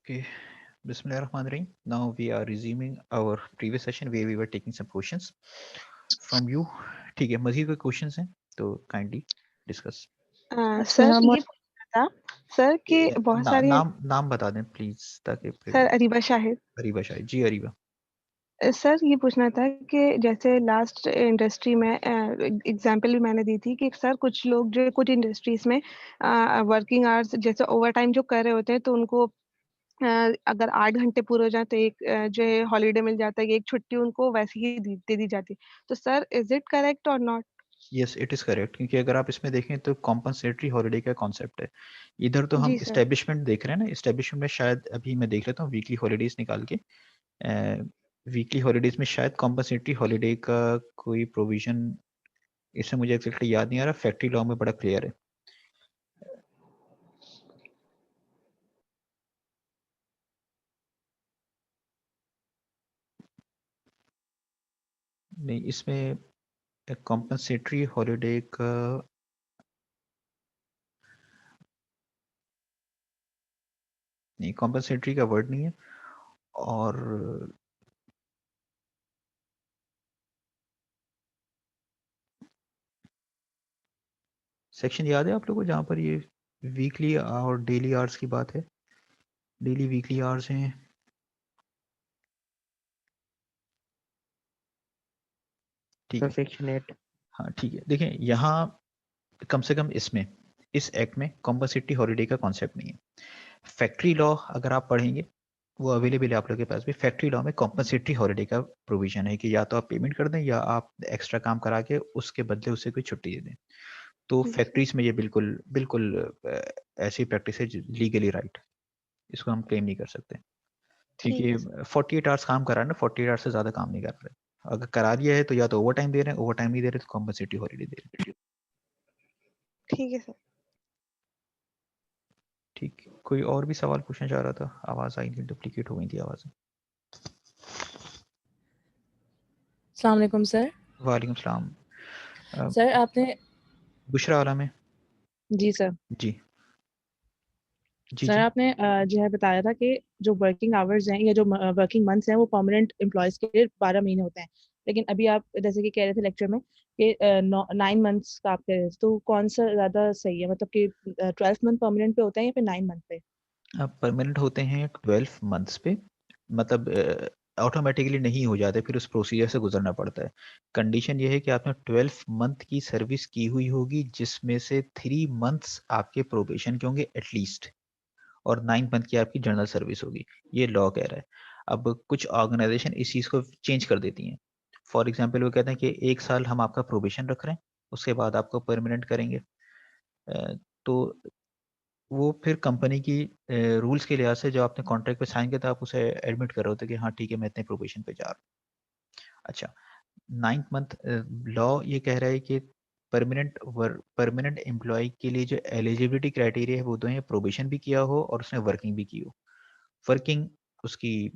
Okay, Bismillahirrahmanirrahim. Now we are resuming our previous session where we were taking some questions from you. ठीक है, मज़ीद कोई questions हैं तो kindly discuss. सर ये पूछना था सर कि बहुत सारे नाम बता दें प्लीज ताकि सर अरीबा शाहिद अरीबा शाहिद जी अरीबा. सर ये पूछना था कि जैसे लास्ट इंडस्ट्री में एग्जांपल भी मैंने दी थी कि सर कुछ लोग जो कुछ इंडस्ट्रीज में वर्किंग आवर्स जैसे ओवर टाइम जो कर रहे होते हैं तो उनको अगर 8 घंटे पूरे हो जाए तो एक जो है हॉलिडे मिल जाता है, एक छुट्टी उनको वैसे ही दे दी जाती है। तो सर इज इट करेक्ट और not? Yes it is correct, क्योंकि अगर आप इसमें देखें तो कॉम्पनसेटरी हॉलीडे का कॉन्सेप्ट है. इधर तो हम जी सर। इस्टेब्लिशमेंट देख रहे हैं ना, इस्टेब्लिशमेंट में शायद अभी मैं देख लेता हूँ वीकली हॉलीडेज निकाल के. वीकली हॉलीडेज में शायद कॉम्पनसेटरी हॉलीडे का कोई प्रोविजन इसमें मुझे एक्जैक्टली याद नहीं आ रहा. फैक्ट्री लॉ में बड़ा क्लियर है. नहीं, इसमें कॉम्पनसेटरी हॉलीडे का नहीं, कॉम्पनसेटरी का वर्ड नहीं है. और सेक्शन याद है आप लोगों को जहाँ पर ये वीकली और डेली आवर्स की बात है? डेली वीकली आवर्स हैं. ठीक है, सेक्शन 8. हाँ ठीक है. देखें यहाँ कम से कम इसमें इस एक्ट में कॉम्पनसेटरी हॉलीडे का कॉन्सेप्ट नहीं है. फैक्ट्री लॉ अगर आप पढ़ेंगे वो अवेलेबल है आप लोगों के पास भी. फैक्ट्री लॉ में कॉम्पनसेटरी हॉलीडे का प्रोविजन है कि या तो आप पेमेंट कर दें या आप एक्स्ट्रा काम करा के उसके बदले उसे कोई छुट्टी दे दें. तो जी सर। फैक्ट्रीज में ये बिल्कुल बिल्कुल ऐसी प्रैक्टिस है लीगली राइट. इसको हम क्लेम नहीं कर सकते ठीक क्योंकि है सर। 48 आवर्स काम कर रहा है ना, 48 आवर्स से ज़्यादा काम नहीं कर रहे. अगर करा दिया है तो या तो ओवर टाइम दे रहे हैं, ओवर टाइम नहीं दे रहे तो कॉम्पनसेटरी हॉलीडे दे रहे हैं. ठीक है सर। ठीक, कोई और भी सवाल पूछना चाह रहा था? आवाज़ आई थी, डुप्लीकेट हो गई थी आवाज़ें. अस्सलाम वालेकुम सर. वालेकुम सलाम. सर आपने बुशरा आलम है जी सर. जी. जी सर जी आपने जो है बताया था कि जो वर्किंग आवर्स हैं या जो वर्किंग मंथ्स हैं वो परमानेंट एम्प्लॉयज़ के लिए 12 महीने होते हैं. लेकिन अभी आप जैसे कि कह रहे थे लेक्चर में कि 9 मंथ्स का आप कह रहे थे, तो कौन सा ज़्यादा सही है, मतलब कि 12th मंथ परमानेंट पे होता है या फिर 9 मंथ पे? परमानेंट होते हैं 12 मंथ्स पे. मतलब ऑटोमेटिकली नहीं हो जाते, फिर उस प्रोसीजर से गुजरना पड़ता है. कंडीशन ये है कि आपने 12 मंथ की सर्विस की हुई होगी जिसमें से 3 मंथ्स आपके प्रोबेशन के होंगे एटलीस्ट, और 9 मंथ की आपकी जनरल सर्विस होगी. ये लॉ कह रहा है. अब कुछ ऑर्गेनाइजेशन इस चीज़ को चेंज कर देती हैं. फॉर एग्जांपल वो कहते हैं कि 1 साल हम आपका प्रोबेशन रख रहे हैं, उसके बाद आपको परमानेंट करेंगे. तो वो फिर कंपनी की रूल्स के लिहाज से जो आपने कॉन्ट्रैक्ट पे साइन किया था आप उसे एडमिट कर रहे होते कि हाँ ठीक है मैं इतने प्रोबेशन पे जा रहा हूँ. अच्छा, 9th मंथ लॉ ये कह रहा है कि परमानेंट एम्प्लॉय के लिए जो एलिजिबिलिटी क्राइटेरिया है वो तो है प्रोबेशन भी किया हो और उसने वर्किंग भी की हो. वर्किंग उसकी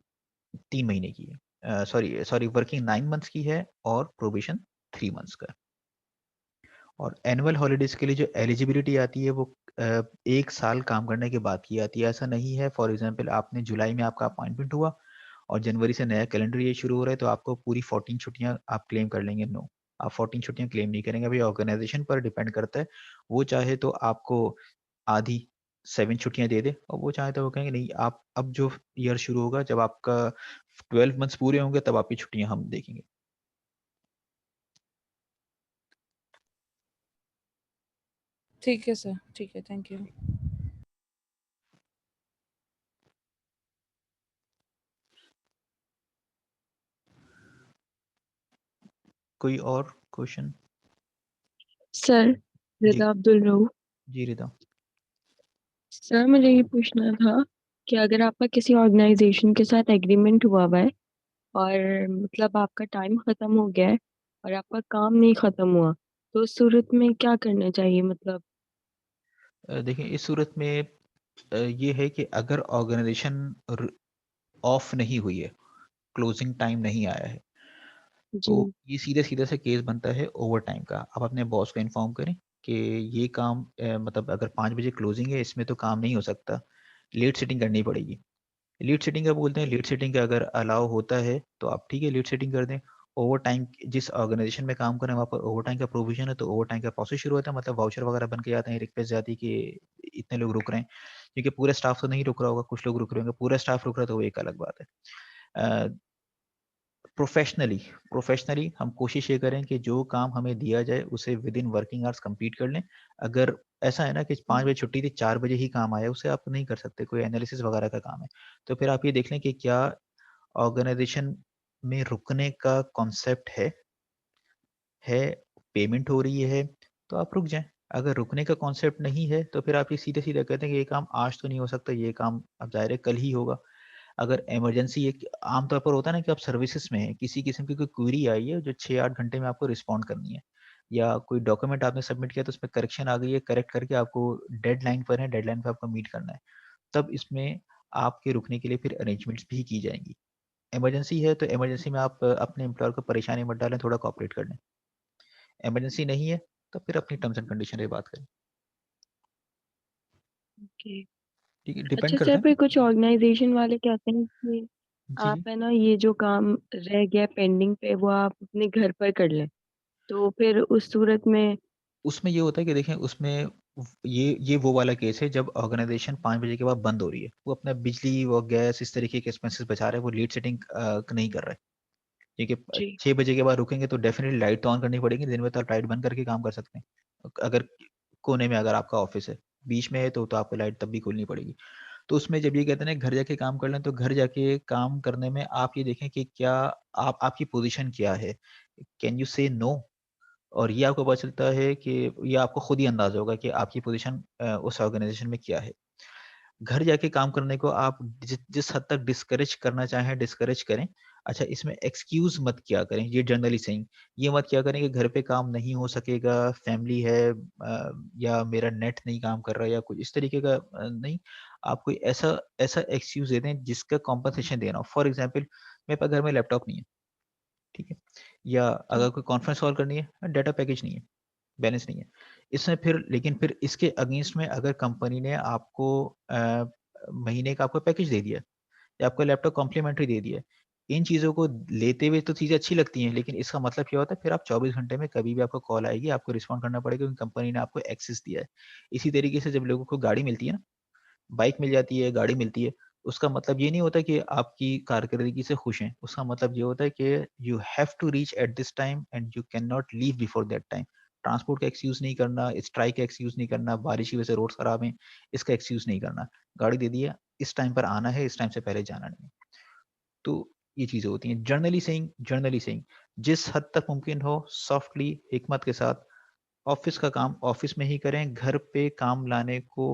3 महीने की है, सॉरी सॉरी वर्किंग 9 मंथ्स की है और प्रोबेशन 3 मंथ्स का. और एनुअल हॉलीडेज के लिए जो एलिजिबिलिटी आती है वो 1 साल काम करने के बाद की आती है. ऐसा नहीं है फॉर एग्जांपल आपने जुलाई में आपका अपॉइंटमेंट हुआ और जनवरी से नया कैलेंडर ये शुरू हो रहा है तो आपको पूरी 14 छुट्टियां आप क्लेम कर लेंगे. नो, आप 14 छुट्टियां क्लेम नहीं करेंगे. अभी ऑर्गेनाइजेशन पर डिपेंड करता है. वो चाहे तो आपको आधी 7 छुट्टियां दे दे और वो चाहे तो वो कहेंगे नहीं आप अब जो ईयर शुरू होगा जब आपका 12 मंथ्स पूरे होंगे तब आपकी छुट्टियां हम देखेंगे. ठीक है सर, ठीक है, थैंक यू. कोई और क्वेश्चन? सर जी रिदा अब्दुल रऊफ. जी रिदा. सर मुझे ये पूछना था कि अगर आपका किसी ऑर्गेनाइजेशन के साथ एग्रीमेंट हुआ हुआ है और मतलब आपका टाइम खत्म हो गया है और आपका काम नहीं खत्म हुआ, तो उस सूरत में क्या करना चाहिए? मतलब देखिए इस सूरत में ये है कि अगर ऑर्गेनाइजेशन ऑफ नहीं हुई है, क्लोजिंग टाइम नहीं आया है, तो जी ये सीधे सीधे से केस बनता है ओवर टाइम का. आप अपने बॉस को इन्फॉर्म करें कि ये काम मतलब अगर 5 बजे क्लोजिंग है इसमें तो काम नहीं हो सकता, लेट सिटिंग करनी पड़ेगी. लीड सेटिंग का बोलते हैं, लीड सेटिंग का अगर अलाउ होता है तो आप ठीक है लीड सेटिंग कर दें। ओवर टाइम जिस ऑर्गेनाइजेशन में काम करें वहाँ पर ओवर टाइम का प्रोविजन है तो ओवर टाइम का प्रोसेस शुरू होता है, मतलब वाउचर वगैरह बन के जाते हैं, रिक्वेस्ट जाती है कि इतने लोग रुक रहे हैं, क्योंकि पूरा स्टाफ तो नहीं रुक रहा होगा, कुछ लोग रुक रहे होंगे, पूरा स्टाफ रुक रहा है तो वो एक अलग बात है। प्रोफेशनली प्रोफेशनली हम कोशिश ये करें कि जो काम हमें दिया जाए उसे with in working hours complete कर लें। अगर ऐसा है ना कि 5 बजे छुट्टी थी, 4 बजे ही काम आया, उसे आप नहीं कर सकते, कोई एनालिसिस वगैरह का काम है, तो फिर आप ये देख लें कि क्या ऑर्गेनाइजेशन में रुकने का कॉन्सेप्ट है, पेमेंट हो रही है, तो आप रुक जाएं। अगर रुकने का कॉन्सेप्ट नहीं है तो फिर आप ये सीधे सीधे कहते हैं कि ये काम आज तो नहीं हो सकता, ये काम अब ज़ाहिर है कल ही होगा। अगर इमरजेंसी एक आमतौर पर होता है ना कि आप सर्विसेज में हैं, किसी किस्म की कोई क्वेरी आई है जो 6-8 घंटे में आपको रिस्पॉन्ड करनी है, या कोई डॉक्यूमेंट आपने सबमिट किया तो उसमें करेक्शन आ गई है, करेक्ट करके आपको डेडलाइन पर है, डेडलाइन पर आपको मीट करना है, तब इसमें आपके रुकने के लिए फिर अरेंजमेंट्स भी की जाएंगी। इमरजेंसी है तो इमरजेंसी में आप अपने एम्प्लॉयर को परेशानी मत डालें, थोड़ा कॉपरेट कर लें। इमरजेंसी नहीं है तो फिर अपनी टर्म्स एंड कंडीशन पे बात करें। ओके। ठीक है, डिपेंड अच्छा करता सर, है। फिर कुछ ऑर्गेनाइजेशन वाले कहते हैं कि जी जी। आप है ना ये जो काम रह गया पेंडिंग पे वो आप अपने घर पर कर लें, तो फिर उस सूरत में। उसमें ये होता है कि देखें उसमें ये वो वाला केस है जब ऑर्गेनाइजेशन 5 बजे के बाद बंद हो रही है, वो अपना बिजली व गैस इस तरीके के एक्सपेंसेस बचा रहे हैं, वो लीड सेटिंग नहीं कर रहे। ठीक है, जी। 6 बजे के बाद रुकेंगे तो डेफिनेटली लाइट तो ऑन करनी पड़ेगी, दिन में तो आप लाइट बंद करके काम कर सकते हैं। अगर कोने में अगर आपका ऑफिस है, बीच में है तो आपको लाइट तब भी खोलनी पड़ेगी। तो उसमें जब ये कहते हैं ना घर जाके काम कर लें, तो घर जाके काम करने में आप ये देखें कि क्या आपकी पोजीशन क्या है, कैन यू से नो, और ये आपको पता चलता है कि ये आपको खुद ही अंदाजा होगा कि आपकी पोजीशन उस ऑर्गेनाइजेशन में क्या है। घर जाके काम करने को आप जिस हद तक डिस्करेज करना चाहें डिस्करेज करें। अच्छा, इसमें एक्सक्यूज मत किया करें, ये जनरली सही, ये मत किया करें कि घर पे काम नहीं हो सकेगा, फैमिली है, या मेरा नेट नहीं काम कर रहा है, या कुछ इस तरीके का नहीं। आप कोई ऐसा ऐसा एक्सक्यूज दे दें जिसका कॉम्पनसेशन देना हो। फॉर एग्जाम्पल, मेरे पास घर में लैपटॉप नहीं है, ठीक है, या अगर जी। कोई कॉन्फ्रेंस कॉल करनी है, डाटा पैकेज नहीं है, बैलेंस नहीं है। इसमें फिर लेकिन फिर इसके अगेंस्ट में अगर कंपनी ने आपको महीने का आपको पैकेज दे दिया, या आपको लैपटॉप कॉम्प्लीमेंट्री दे दिया, इन चीज़ों को लेते हुए तो चीज़ें अच्छी लगती हैं, लेकिन इसका मतलब क्या होता है, फिर आप 24 घंटे में कभी भी आपको कॉल आएगी, आपको रिस्पॉन्ड करना पड़ेगा क्योंकि कंपनी ने आपको एक्सेस दिया है। इसी तरीके से जब लोगों को गाड़ी मिलती है ना, बाइक मिल जाती है, गाड़ी मिलती है, उसका मतलब ये नहीं होता कि आपकी कारकर्दगी से खुश हैं। उसका मतलब ये होता है कि you have to reach at this time and you can not leave before that time. Transport का एक्सक्यूज़ नहीं करना, स्ट्राइक का एक्सक्यूज़ नहीं करना, बारिश की वजह से रोड्स खराब हैं, इसका एक्सक्यूज़ नहीं करना। गाड़ी दे दी है, इस टाइम पर आना है, इस टाइम से पहले जाना नहीं है। तो ये चीज़ें होती हैं। जर्नली सेइंग जिस हद तक मुमकिन हो सॉफ्टली, हिकमत के साथ ऑफ़िस का काम ऑफ़िस में ही करें, घर पे काम लाने को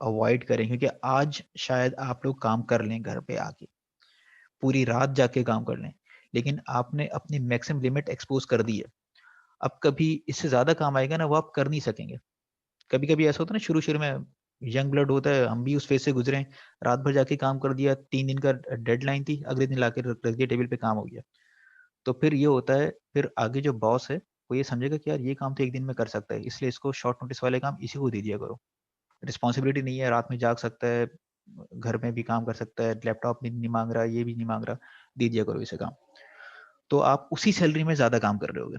अवॉइड करें, क्योंकि आज शायद आप लोग काम कर लें घर पे आके, पूरी रात जाके काम कर लें, लेकिन आपने अपनी मैक्सिमम लिमिट एक्सपोज़ कर दी है। अब कभी इससे ज़्यादा काम आएगा ना, वो आप कर नहीं सकेंगे। कभी-कभी ऐसा होता है ना, शुरू-शुरू में यंग ब्लड होता है, हम भी उस फ़ेज़ से गुज़रे हैं, रात भर जाके काम कर दिया, 3 दिन का डेडलाइन थी, अगले दिन लाके रख दिया टेबल पे, काम हो गया। तो फिर ये होता है, फिर आगे जो बॉस है, वो ये समझेगा कि यार ये काम तो 1 दिन में कर सकता है, इसलिए इसको शॉर्ट नोटिस वाले काम इसी को दे दिया करो। रिस्पॉन्सिबिलिटी नहीं है, रात में जाग सकता है, घर में भी काम कर सकता है, लैपटॉप भी नहीं माँग रहा, ये भी नहीं माँग रहा, दे दिया करो इसे काम। तो आप उसी सैलरी में ज़्यादा काम कर रहे होगे।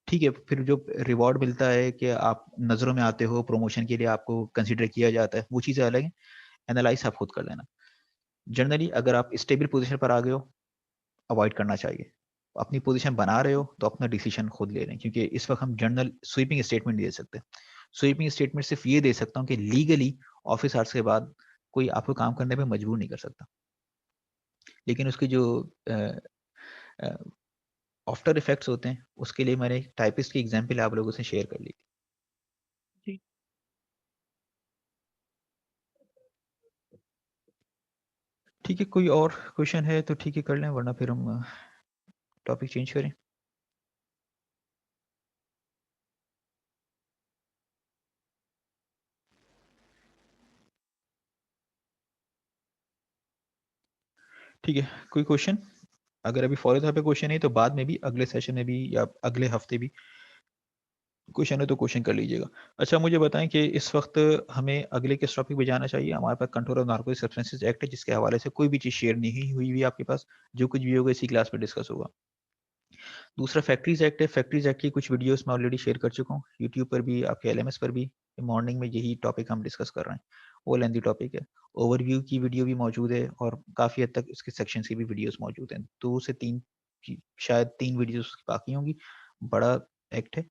ठीक है, फिर जो रिवॉर्ड मिलता है कि आप नज़रों में आते हो, प्रमोशन के लिए आपको कंसिडर किया जाता है, वो चीज़ें अलग हैं, एनालाइज़ आप खुद कर लेना। जनरली अगर आप स्टेबल पोज़ीशन पर आ गए हो, अवॉइड करना चाहिए। अपनी पोज़ीशन बना रहे हो, तो अपना डिसीज़न खुद ले लें, क्योंकि इस वक़्त हम जनरल स्वीपिंग स्टेटमेंट नहीं दे सकते। स्वीपिंग स्टेटमेंट सिर्फ़ ये दे सकता हूँ कि लीगली ऑफ़िस आवर्स के बाद कोई आपको काम करने पे मजबूर नहीं कर सकता। लेकिन उसके जो अ अ, आफ्टर इफ़ेक्ट्स होते हैं, उसके लिए मैंने एक टाइपिस्ट की एग्ज़ाम्पल आप लोगों से शेयर कर ली। जी। ठीक है, कोई और क्वेश्चन है तो ठीक है कर लें, वरना फिर हम टॉपिक चेंज करें। ठीक है, कोई क्वेश्चन? अगर अभी फ़ौरी तौर पे क्वेश्चन नहीं तो बाद में भी, अगले सेशन में भी, या अगले हफ्ते भी क्वेश्चन है तो क्वेश्चन कर लीजिएगा। अच्छा मुझे बताएं कि इस वक्त हमें अगले किस टॉपिक पे जाना चाहिए? हमारे पास control of narcotic substances act है, जिसके हवाले से कोई भी चीज़ शेयर नहीं हुई हुई आपके पास, जो कुछ भी होगा इसी क्लास में डिस्कस होगा। दूसरा फैक्ट्रीज एक्ट है। फैक्ट्रीज एक्ट की कुछ वीडियोस मैं ऑलरेडी शेयर कर चुका हूँ, यूट्यूब पर भी, आपके LMS पर भी। मॉर्निंग में यही टॉपिक हम डिस्कस कर रहे हैं, वो लेंदी टॉपिक है। ओवरव्यू की वीडियो भी मौजूद है और काफ़ी हद तक इसके सेक्शन की भी वीडियोस मौजूद हैं। 2 से 3 शायद 3 वीडियोस बाकी होंगी। बड़ा एक्ट है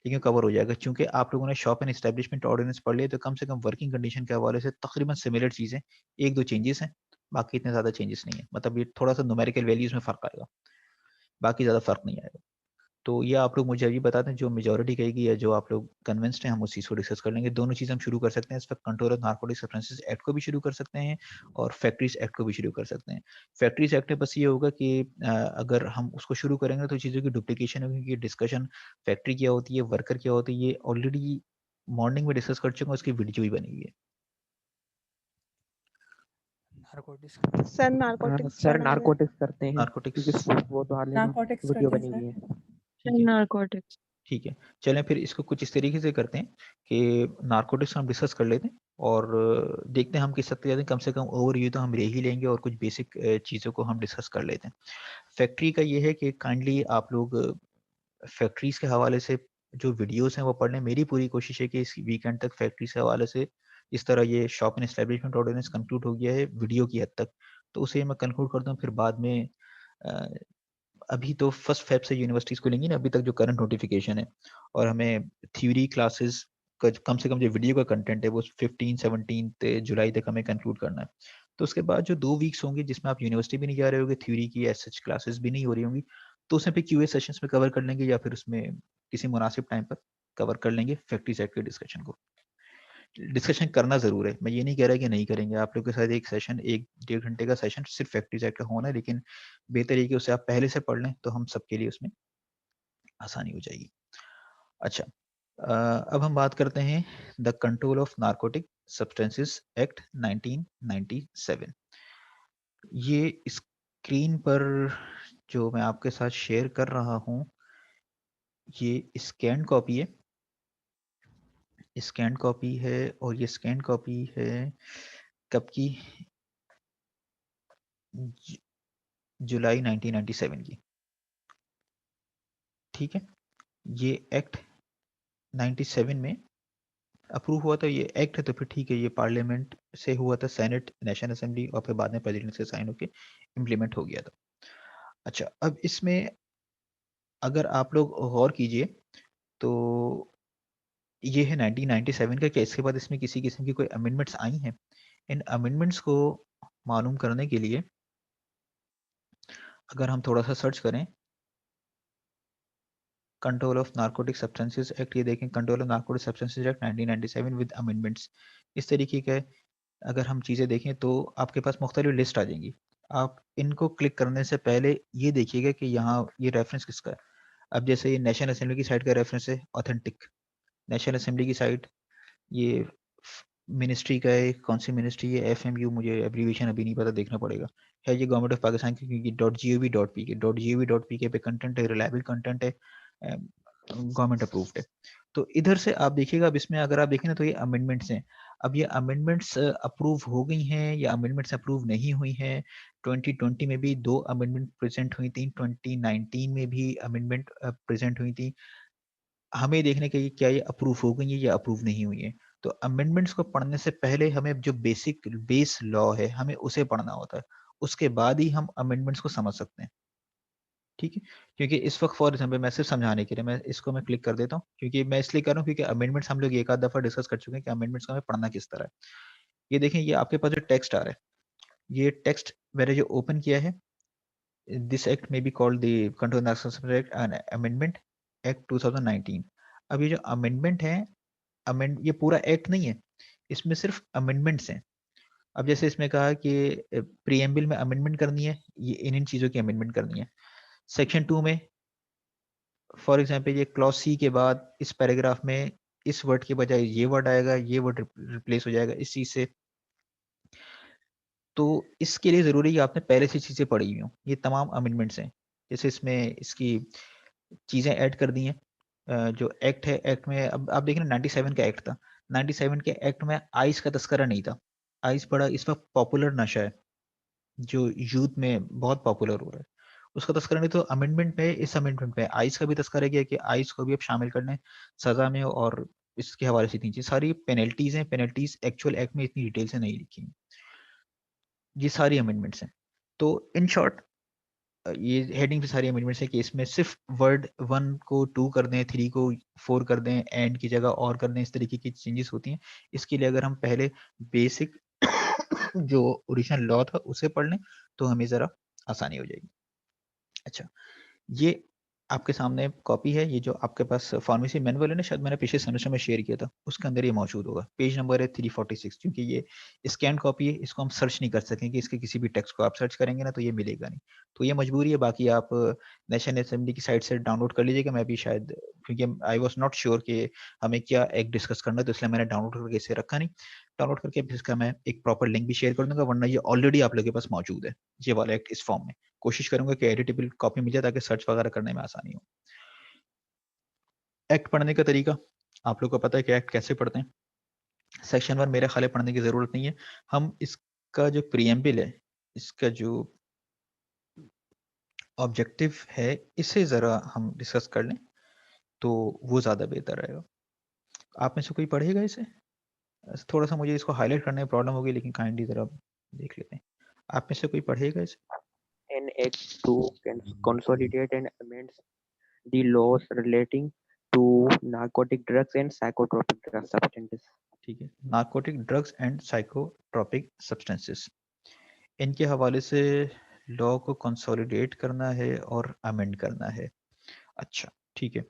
लेकिन कवर हो जाएगा, क्योंकि आप लोगों ने शॉप एंड एस्टेब्लिशमेंट ऑर्डिनेंस पढ़ लिया, तो कम से कम वर्किंग कंडीशन के हवाले से तकरीबन सिमिलर चीज़ें, 1-2 चेंजेस हैं, बाकी इतने ज़्यादा चेंजेस नहीं है। मतलब ये थोड़ा सा न्यूमेरिकल वैल्यूज में फ़र्क आएगा, बाकी ज़्यादा फ़र्क नहीं आएगा। तो ये आप लोग मुझे अभी बता दें, जो मेजॉरिटी कहेगी या जो आप लोग कन्विंस्ड हैं, हम उस चीज़ को डिस्कस कर लेंगे। दोनों चीज़ हम शुरू कर सकते हैं इस वक्त, control of narcotic substances act को भी शुरू कर सकते हैं और फैक्ट्रीज एक्ट को भी शुरू कर सकते हैं। फैक्ट्रीज एक्ट में बस ये होगा कि अगर हम उसको शुरू करेंगे तो चीज़ों की डुप्लीकेशन होगी, क्योंकि डिस्कशन फैक्ट्री क्या होती है, वर्कर क्या होती है, ये ऑलरेडी मॉर्निंग में डिस्कस कर चुके हैं, उसकी वीडियो भी बनी हुई है। नारकोटिक्स सर नारकोटिक्स सर पढ़ा है। नारकोटिक्स करते हैं नार्कोटिक्स क्योंकि वो तो हाल ही में नारकोटिक्स वीडियो करते हैं बनी हुई सर। है। ठीक है, नारकोटिक्स। ठीक है। चलें फिर इसको कुछ इस तरीके से करते हैं कि नार्कोटिक्स हम डिस्कस कर लेते हैं और देखते हैं हम किस हद तक जाते हैं। कम से कम ओवरव्यू तो हम ले ही लेंगे और कुछ बेसिक चीज़ों को हम डिस्कस कर लेते हैं। फैक्ट्री का ये है कि काइंडली आप लोग फैक्ट्रीज के हवाले से जो वीडियोस हैं वो पढ़ लें। मेरी पूरी कोशिश है कि इस वीकेंड तक फैक्ट्रीज के हवाले से, इस तरह ये shop and establishment ordinance conclude हो गया है वीडियो की हद तक, तो उसे मैं कंक्लूड करता हूँ। फिर बाद में अ, अभी तो 1 फेब से यूनिवर्सिटीज़ खुलेंगी ना, अभी तक जो करंट नोटिफिकेशन है, और हमें थ्योरी क्लासेस का कम से कम जो वीडियो का कंटेंट है वो 15-17 जुलाई तक हमें कंक्लूड करना है। तो उसके बाद जो 2 वीक्स होंगे जिसमें आप यूनिवर्सिटी भी नहीं जा रहे होगे, थ्योरी की एज सच क्लासेस भी नहीं हो रही होंगी, तो उसमें फिर क्यूए सेशंस में कवर कर लेंगे या फिर उसमें किसी मुनासिब टाइम पर कवर कर लेंगे फैक्ट्री सेट के डिस्कशन को। डिस्कशन करना ज़रूर है, मैं ये नहीं कह रहा कि नहीं करेंगे। आप लोग के साथ एक सेशन 1-1.5 घंटे का सेशन सिर्फ फैक्ट्री सेट का होना है, लेकिन बेहतर है कि उसे आप पहले से पढ़ लें तो हम सबके लिए उसमें आसानी हो जाएगी। अच्छा, अब हम बात करते हैं the control of narcotic substances act 1997। ये स्क्रीन पर जो मैं आपके साथ शेयर कर रहा हूँ, ये स्कैन कॉपी है। स्कैन कॉपी है और ये स्कैन कॉपी है कब की? जुलाई 1997 की। ठीक है, ये एक्ट 97 में अप्रूव हुआ था। ये एक्ट है तो फिर ठीक है, ये पार्लियामेंट से हुआ था, सेनेट, नेशनल असेंबली और फिर बाद में प्रेसिडेंट से साइन होके इम्प्लीमेंट हो गया था। अच्छा, अब इसमें अगर आप लोग गौर कीजिए तो ये है 1997 का। क्या इसके बाद इसमें किसी किस्म की कोई अमेंडमेंट्स आई हैं? इन अमेंडमेंट्स को मालूम करने के लिए अगर हम थोड़ा सा सर्च करें, control of narcotic substances act, ये देखें, control of narcotic substances act 1997 with amendments, इस तरीके का है। अगर हम चीज़ें देखें तो आपके पास मुख्तलिफ लिस्ट आ जाएंगी। आप इनको क्लिक करने से पहले ये देखिएगा कि यहाँ ये रेफरेंस किसका है। अब जैसे ये नेशनल असेंबली की साइट का रेफरेंस है, ऑथेंटिक। नेशनल असेंबली की साइट, ये मिनिस्ट्री का है, कौन सी मिनिस्ट्री है, FMU, मुझे एब्रीविएशन अभी नहीं पता, देखना पड़ेगा। है ये गवर्नमेंट ऑफ पाकिस्तान की, क्योंकि .gov.pk पे कंटेंट है, रिलायबल कंटेंट है, गवर्नमेंट अप्रूव्ड है। तो इधर से आप देखिएगा, अब इसमें अगर आप देखें ना तो ये अमेंडमेंट्स हैं। अब ये अमेंडमेंट्स अप्रूव हो गई हैं या अमेंडमेंट्स अप्रूव नहीं हुई हैं। 2020 में भी 2 अमेंडमेंट प्रेजेंट हुई थी, 2019 में भी अमेंडमेंट प्रेजेंट हुई थी। हमें देखने के लिए क्या ये अप्रूव हो गई है या अप्रूव नहीं हुई है। तो अमेंडमेंट्स को पढ़ने से पहले हमें जो बेसिक बेस लॉ है हमें उसे पढ़ना होता है, उसके बाद ही हम अमेंडमेंट्स को समझ सकते हैं। ठीक है, क्योंकि इस वक्त फॉर एग्जाम्पल मैं सिर्फ समझाने के लिए मैं इसको मैं क्लिक कर देता हूँ, क्योंकि मैं इसलिए कर रहा हूँ क्योंकि अमेंडमेंट्स हम लोग एक आध दफा डिस्कस कर चुके हैं कि अमेंडमेंट्स को हमें पढ़ना किस तरह है। ये देखें, ये आपके पास जो टेक्स्ट आ रहा है, ये टेक्स्ट मैंने जो ओपन किया है, दिस एक्ट में be called the control act and amendment act 2019। अब ये जो अमेंडमेंट है, अमेंड ये पूरा एक्ट नहीं है, इसमें सिर्फ अमेंडमेंट्स हैं। अब जैसे इसमें कहा कि प्रीएम्बल में अमेंडमेंट करनी है, ये इन चीज़ों की अमेंडमेंट करनी है। सेक्शन 2 में फॉर एग्जांपल ये क्लॉज सी के बाद इस पैराग्राफ में इस वर्ड के बजाय ये वर्ड आएगा, ये वर्ड रिप्लेस हो जाएगा इस चीज़ से। तो इसके लिए ज़रूरी है कि आपने पहले से चीज़ें पढ़ी हुई हों। ये तमाम अमेंडमेंट्स हैं, जैसे इसमें इसकी चीज़ें ऐड कर दी हैं, जो एक्ट है, एक्ट में अब आप देखें 97 का एक्ट था, 97 के एक्ट में आइस का तस्करा नहीं था। आइस बड़ा इस वक्त पॉपुलर नशा है जो यूथ में बहुत पॉपुलर हो रहा है, उसका तस्करा नहीं। तो अमेंडमेंट में, इस अमेंडमेंट में आइस का भी तस्करा किया कि आइस को भी अब शामिल करने सजा में, और इसके हवाले से इतनी चीज सारी पेनल्टीज हैं। पेनल्टीज एक्चुअल एक्ट में इतनी डिटेल से नहीं लिखी हैं, ये सारी अमेंडमेंट्स हैं। तो इन शॉर्ट ये हेडिंग पे सारी अमेंडमेंट्स है कि इसमें सिर्फ वर्ड 1 को 2 कर दें, 3 को 4 कर दें, एंड की जगह और कर दें, इस तरीके की चेंजेस होती हैं। इसके लिए अगर हम पहले बेसिक जो ओरिजिनल लॉ था उसे पढ़ लें तो हमें ज़रा आसानी हो जाएगी। अच्छा, ये आपके सामने कॉपी है, ये जो आपके पास फार्मेसी मैनुअल है ना, शायद मैंने पिछले सेमेस्टर में शेयर किया था, उसके अंदर ये मौजूद होगा। पेज नंबर है 346। क्योंकि ये स्कैन कॉपी है, इसको हम सर्च नहीं कर सकेंगे, इसके किसी भी टेक्स्ट को आप सर्च करेंगे ना तो ये मिलेगा नहीं, तो ये मजबूरी है। बाकी आप नेशनल असेंबली की साइट से डाउनलोड कर लीजिएगा। मैं भी शायद, क्योंकि आई वॉज नॉट श्योर कि हमें क्या एक डिस्कस करना है, तो इसलिए मैंने डाउनलोड करके इसे रखा नहीं। डाउनलोड करके इसका मैं एक प्रॉपर लिंक भी शेयर कर दूंगा, वरना ये ऑलरेडी आप लोगों के पास मौजूद है, ये वाला एक्ट इस फॉर्म में। कोशिश करूंगा कि एडिटेबल कॉपी मिल जाए ताकि सर्च वगैरह करने में आसानी हो। एक्ट पढ़ने का तरीका आप लोग को पता है कि एक्ट कैसे पढ़ते हैं। सेक्शन 1 मेरे ख्याल पढ़ने की जरूरत नहीं है। हम इसका जो प्रीएम्बल है, इसका जो ऑब्जेक्टिव है, इसे जरा हम डिस्कस कर लें तो वो ज्यादा बेहतर रहेगा। आप में से कोई पढ़ेगा इसे? थोड़ा सा मुझे इसको हाईलाइट करने में प्रॉब्लम होगी, लेकिन काइंडली जरा देख लेते हैं। आप में से कोई पढ़ेगा इसे? An act to consolidate and amend the laws relating to narcotic drugs and psychotropic drug substances. ठीक है, narcotic drugs and psychotropic substances, इनके हवाले से लॉ को कंसोलिडेट करना है और अमेंड करना है। अच्छा ठीक है,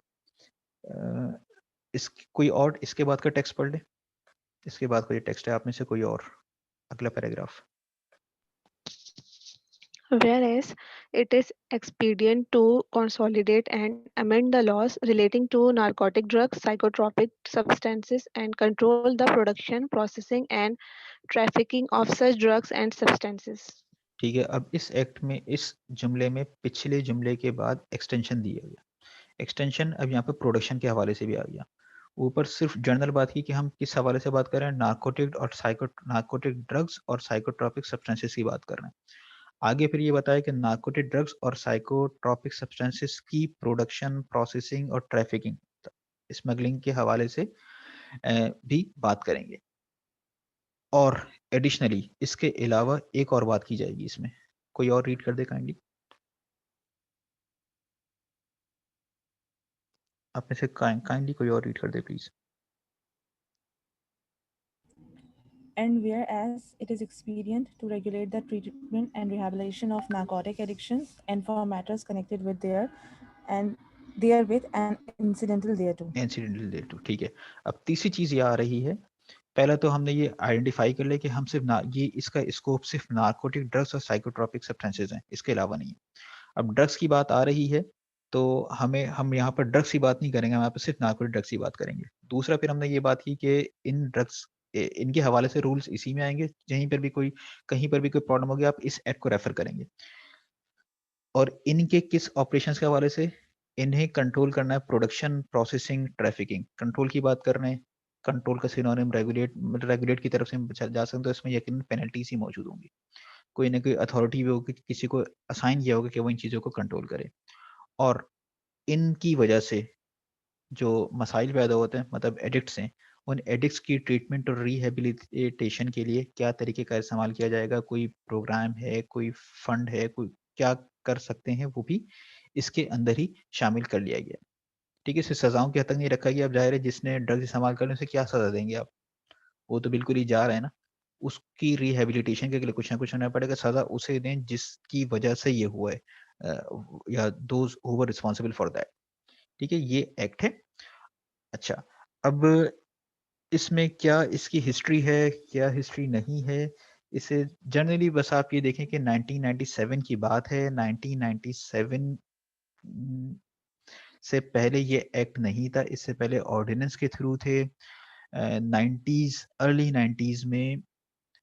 इस कोई और इसके बाद का टेक्स्ट पढ़ ले। इसके बाद कोई टेक्स्ट है आप में से कोई और, अगला paragraph. Whereas it is expedient to consolidate and amend the laws relating to narcotic drugs, psychotropic substances, and control the production, processing, and trafficking of such drugs and substances. ठीक है, अब इस एक्ट में इस जुमले में पिछले जुमले के बाद एक्सटेंशन दिया गया। एक्सटेंशन अब यहाँ पे प्रोडक्शन के हवाले से भी आ गया। ऊपर सिर्फ जनरल बात की कि हम किस हवाले से बात कर रहे हैं, नार्कोटिक ड्रग्स और साइकोट्रोपिक सब्सटेंसेस की बात कर रहे हैं। आगे फिर ये बताया कि नार्कोटिक ड्रग्स और साइकोट्रोपिक सब्सटेंसेस की प्रोडक्शन, प्रोसेसिंग और ट्रैफिकिंग, स्मगलिंग के हवाले से भी बात करेंगे। और एडिशनली इसके अलावा एक और बात की जाएगी इसमें। कोई और रीड कर दे काइंडली। आप में से काइंडली कोई और रीड कर दे please. And whereas it is expedient to regulate the treatment and rehabilitation of narcotic addictions and for matters connected with therewith and incidental thereto. Incidental डेट, ठीक है। अब तीसरी चीज ये आ रही है, पहला तो हमने ये आइडेंटिफाई कर लिया कि हम सिर्फ ये इसका स्कोप सिर्फ नार्कोटिक ड्रग्स और साइकोट्रोपिक सब्सटेंसेस हैं, इसके अलावा नहीं है। अब ड्रग्स की बात आ रही है तो हम यहाँ पर ड्रग्स की बात नहीं करेंगे, हम यहाँ पर सिर्फ नार्कोटिक ड्रग्स की बात करेंगे। दूसरा फिर हमने ये बात की कि इन ड्रग्स इनके हवाले से रूल्स इसी में आएंगे, कहीं पर भी कोई प्रॉब्लम होगी आप इस एक्ट को रेफर करेंगे। और इनके किस ऑपरेशंस के हवाले से, इन्हें कंट्रोल करना है, प्रोडक्शन, प्रोसेसिंग, ट्रैफिकिंग, कंट्रोल की बात कर रहे हैं। कंट्रोल का सिनोनिम रेगुलेट की तरफ से जा सकते हैं, तो इसमें यकीन पेनल्टीज ही मौजूद होंगी। कोई ना कोई अथॉरिटी भी होगी, किसी को असाइन किया होगा कि वो इन चीज़ों को कंट्रोल करे। और इनकी वजह से जो मसाइल पैदा होते हैं, मतलब एडिक्ट्स हैं, उन एडिक्ट्स की ट्रीटमेंट और रिहेबिलिटेशन के लिए क्या तरीके का इस्तेमाल किया जाएगा, कोई प्रोग्राम है, कोई फंड है, कोई क्या कर सकते हैं, वो भी इसके अंदर ही शामिल कर लिया गया। ठीक है, इसे सजाओं की हद तक नहीं रखा गया। अब जाहिर है जिसने ड्रग्स इस्तेमाल करने से क्या सजा देंगे आप, वो तो बिल्कुल ही जा रहा है ना। उसकी रिहेबिलिटेशन के लिए कुछ ना कुछ होना पड़ेगा, सजा उसे दें जिसकी वजह से ये हुआ है, या those who were responsible for that. ठीक है, ये एक्ट है। अच्छा, अब इसमें क्या इसकी हिस्ट्री है, क्या हिस्ट्री नहीं है, इसे जनरली बस आप ये देखें कि 1997 की बात है। 1997 से पहले ये एक्ट नहीं था, इससे पहले ऑर्डिनेंस के थ्रू थे। 90s, अर्ली 90s में,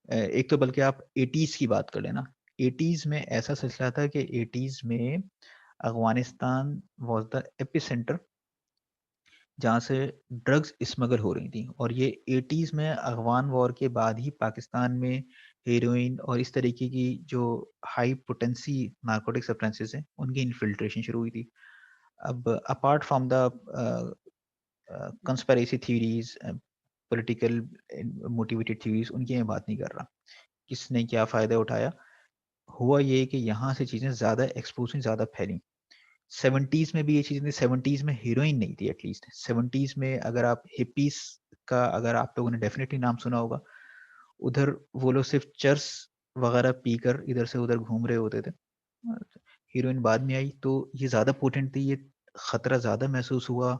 एक तो बल्कि आप 80s की बात कर लेना। 80s में ऐसा सिलसिला था कि 80s में अफगानिस्तान वाज द एपिसेंटर जहाँ से ड्रग्स स्मगल हो रही थी, और ये 80s में अफगान वॉर के बाद ही पाकिस्तान में हेरोइन और इस तरीके की जो हाई पोटेंसी नार्कोटिक सब्सटेंसेस हैं उनकी इन्फिल्ट्रेशन शुरू हुई थी। अब apart from the conspiracy theories, political motivated theories, उनकी मैं बात नहीं कर रहा, किसने क्या फायदा उठाया। हुआ ये कि यहाँ से चीजें ज्यादा एक्सपोज हुई, ज्यादा फैली। 70s में भी ये चीज नहीं, 70s में हीरोइन नहीं थी एटलीस्ट। 70s में अगर आप हिप्पीज का, अगर आप लोगों ने डेफिनेटली नाम सुना होगा, उधर वो लोग सिर्फ चर्स वगैरह पीकर इधर से उधर घूम रहे होते थे। हीरोइन बाद में आई तो ये ज्यादा पोटेंट थी, ये खतरा ज्यादा महसूस हुआ।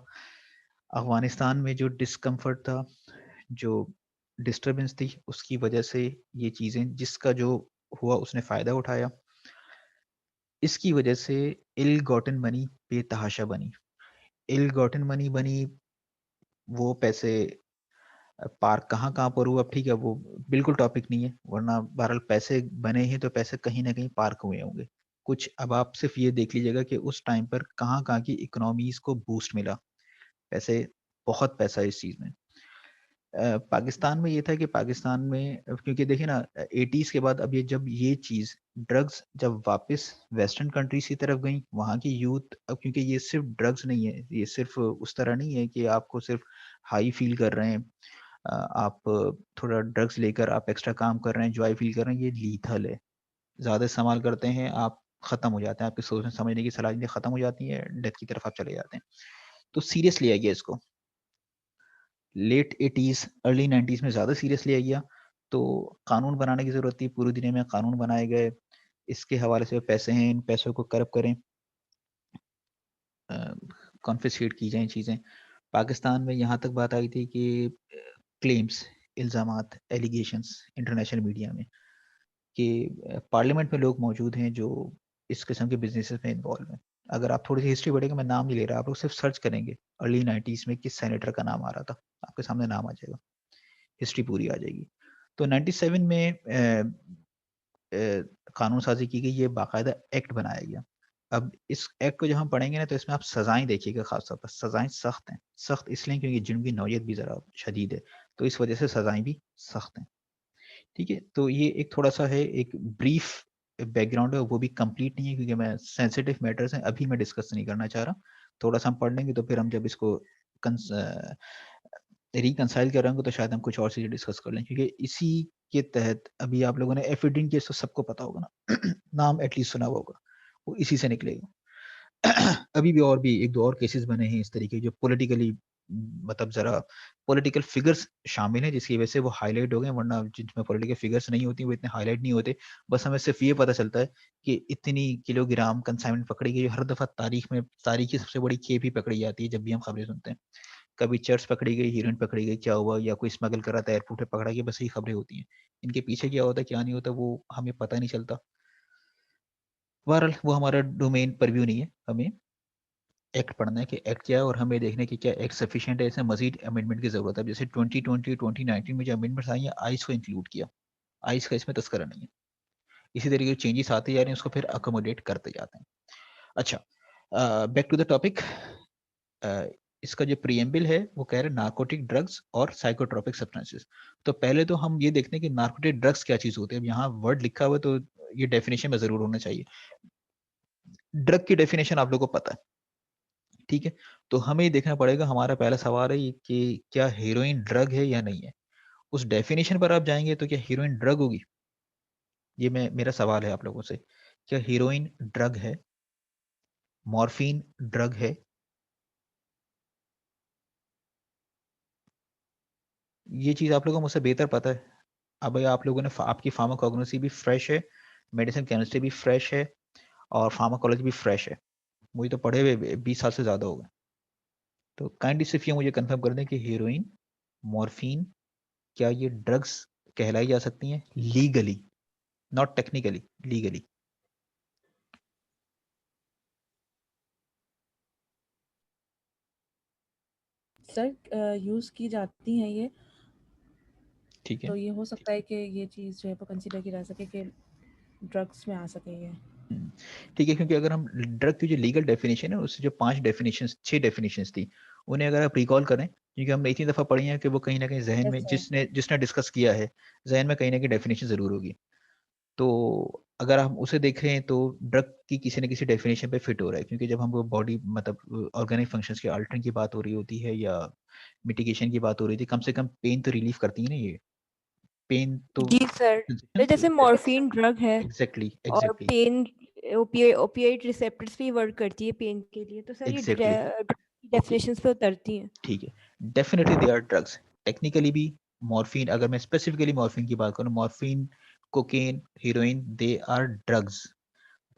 अफगानिस्तान में जो डिस्कम्फर्ट था, जो डिस्टरबेंस थी, उसकी वजह से ये चीजें, जिसका जो हुआ उसने फायदा उठाया। इसकी वजह से इल गॉटन मनी बेतहाशा बनी। इल गॉटन मनी बनी, वो पैसे पार्क कहाँ कहाँ पर हुआ, अब ठीक है वो बिल्कुल टॉपिक नहीं है, वरना बहरहाल पैसे बने हैं तो पैसे कहीं ना कहीं पार्क हुए होंगे कुछ। अब आप सिर्फ ये देख लीजिएगा कि उस टाइम पर कहाँ कहाँ की इकोनॉमीज को बूस्ट मिला, पैसे, बहुत पैसा इस चीज में। पाकिस्तान में ये था कि पाकिस्तान में क्योंकि देखिए ना 80s के बाद, अब ये जब ये चीज ड्रग्स जब वापस वेस्टर्न कंट्रीज की तरफ गई, वहाँ की यूथ, अब क्योंकि ये सिर्फ ड्रग्स नहीं है, ये सिर्फ उस तरह नहीं है कि आपको सिर्फ हाई फील कर रहे हैं, आप थोड़ा ड्रग्स लेकर आप एक्स्ट्रा काम कर रहे हैं, जॉय फील कर रहे हैं, ये लीथल है। ज्यादा इस्तेमाल करते हैं आप, खत्म हो जाते हैं, आपकी सोचने समझने की सलाहियतें खत्म हो जाती है, डेथ की तरफ आप चले जाते हैं। तो सीरियस लिया गया इसको, लेट 80s अर्ली 90s में ज़्यादा सीरियस लिया गया। तो कानून बनाने की ज़रूरत थी, पूरी दुनिया में कानून बनाए गए, इसके हवाले से पैसे हैं, इन पैसों को करप करें, कॉन्फिस्केट की जाएं चीज़ें। पाकिस्तान में यहाँ तक बात आई थी कि क्लेम्स, इल्ज़ामात, एलिगेशंस इंटरनेशनल मीडिया में कि पार्लियामेंट में लोग मौजूद हैं जो इस किस्म के बिजनेसेस में इन्वॉल्व हैं। अगर आप थोड़ी सी हिस्ट्री पढ़ेंगे, मैं नाम नहीं ले रहा, आप लोग सिर्फ सर्च करेंगे अर्ली 90s में किस सेनेटर का नाम आ रहा था, आपके सामने नाम आ जाएगा, हिस्ट्री पूरी आ जाएगी। तो 97 में कानून साजी की गई, ये बाकायदा एक्ट बनाया गया। अब इस एक्ट को जब हम पढ़ेंगे ना, तो इसमें आप सजाएं देखिएगा, खासतौर पर सजाएं सख्त हैं। सख्त इसलिए क्योंकि जुर्म की नौयत भी ज़रा शदीद है, तो इस वजह से सजाएं भी सख्त हैं। ठीक है, तो ये एक थोड़ा सा है, एक ब्रीफ बैकग्राउंड है, वो भी कंप्लीट नहीं है क्योंकि मैं सेंसिटिव मैटर्स हैं अभी मैं डिस्कस नहीं करना चाह रहा। थोड़ा सा हम पढ़ लेंगे तो फिर हम जब इसको रिकंसाइल करेंगे तो शायद हम कुछ और चीज़ें डिस्कस कर लें, क्योंकि इसी के तहत अभी आप लोगों ने एफिडिन केस तो सबको पता होगा ना नाम एटलीस्ट सुना हुआ होगा, वो इसी से निकलेगा। अभी भी और भी एक दो और केसेस बने हैं इस तरीके जो पॉलिटिकली, मतलब जरा पॉलिटिकल फिगर्स शामिल हैं जिसकी वजह से वो हाईलाइट हो गए, वरना जिसमें पॉलिटिकल फिगर्स नहीं होती वो इतने हाईलाइट नहीं होते। बस हमें सिर्फ ये पता चलता है कि इतनी किलोग्राम कंसाइनमेंट पकड़ी गई, हर दफा तारीख की सबसे बड़ी खेप ही पकड़ी जाती है जब भी हम खबरें सुनते हैं। कभी चर्च पकड़ी गई, हीरोइन पकड़ी गई, क्या हुआ, या कोई स्मगल कर रहा था एयरपोर्ट पे पकड़ा गया, बस यही खबरें होती हैं। इनके पीछे क्या होता है क्या नहीं होता वो हमें पता नहीं चलता। बहरहाल वो हमारा डोमेन परव्यू नहीं है, हमें एक्ट पढ़ना है कि एक्ट क्या है, और हमें देखना है कि क्या एक्ट सफिशिएंट है, इसमें मजीद अमेंडमेंट की जरूरत है। जैसे 2020 2019 में जो अमेंडमेंट्स आई हैं, आइस को इंक्लूड किया, आइस का इसमें तस्करा नहीं है। इसी तरीके के चेंजेस आते जा रहे हैं, उसको फिर अकोमोडेट करते जाते हैं। अच्छा, बैक टू द टॉपिक। इसका जो प्रीएम्बल है वो कह रहे हैं नार्कोटिक ड्रग्स और साइकोट्रोपिक सब्सटेंसेस। तो पहले तो हम ये देखते हैं कि नार्कोटिक ड्रग्स क्या चीज होती है। अब यहाँ वर्ड लिखा हुआ है तो ये डेफिनेशन में जरूर होना चाहिए। ड्रग की डेफिनेशन आप लोगों को पता है, ठीक है, तो हमें ये देखना पड़ेगा। हमारा पहला सवाल है कि क्या हीरोइन ड्रग है या नहीं है। उस डेफिनेशन पर आप जाएंगे तो क्या हीरोइन ड्रग होगी, ये मेरा सवाल है आप लोगों से। क्या हीरोइन ड्रग है, मॉर्फिन ड्रग है? ये चीज आप लोगों को मुझसे बेहतर पता है। अब आप लोगों ने आपकी फार्माकोग्नोसी भी फ्रेश है, मेडिसिन केमिस्ट्री भी फ्रेश है, और फार्माकोलॉजी भी फ्रेश है। मुझे तो पढ़े हुए 20 साल से ज्यादा हो गए। तो काइंडली सिर्फ ये मुझे कंफर्म कर दें कि हीरोइन, मॉर्फिन, क्या ये ड्रग्स कहलाई जा सकती हैं legally, not technically, legally? Sir use की जाती हैं ये, ठीक है, तो ये हो सकता है कि ये चीज़ जो है वो कंसीडर की जा सके कि ड्रग्स में आ सके ये। ठीक है, क्योंकि अगर हम ड्रग की जो लीगल डेफिनेशन है उससे जो 5 डेफिनेशन 6 डेफिनेशन थी उन्हें अगर आप रिकॉल करें, क्योंकि हमने इतनी दफ़ा पढ़ी है कि वो कहीं ना कहीं जहन में, जिसने डिस्कस किया है, जहन में कहीं ना कहीं डेफिनेशन ज़रूर होगी। तो अगर हम उसे देख रहे हैं तो ड्रग की किसी न किसी डेफिनेशन पे फिट हो रहा है, क्योंकि जब हम वो बॉडी मतलब ऑर्गेनिक फंक्शंस के अल्टरिंग की बात हो रही होती है या मिटिगेशन की बात हो रही थी, कम से कम पेन तो रिलीफ करती है ना ये। पेन तो जी सर, तो जैसे मॉर्फिन ड्रग है एग्जैक्टली और एग्जैक्टली पेन ओपिएट रिसेप्टर्स भी वर्क करती है पेन के लिए, तो सर ये एग्जैक्टली डेफिनेशंस पे उतरती हैं। ठीक है, definitely they are drugs. Technically भी मॉर्फिन, अगर मैं स्पेसिफिकली मॉर्फिन की बात करूं, morphine, cocaine, heroin, they are drugs,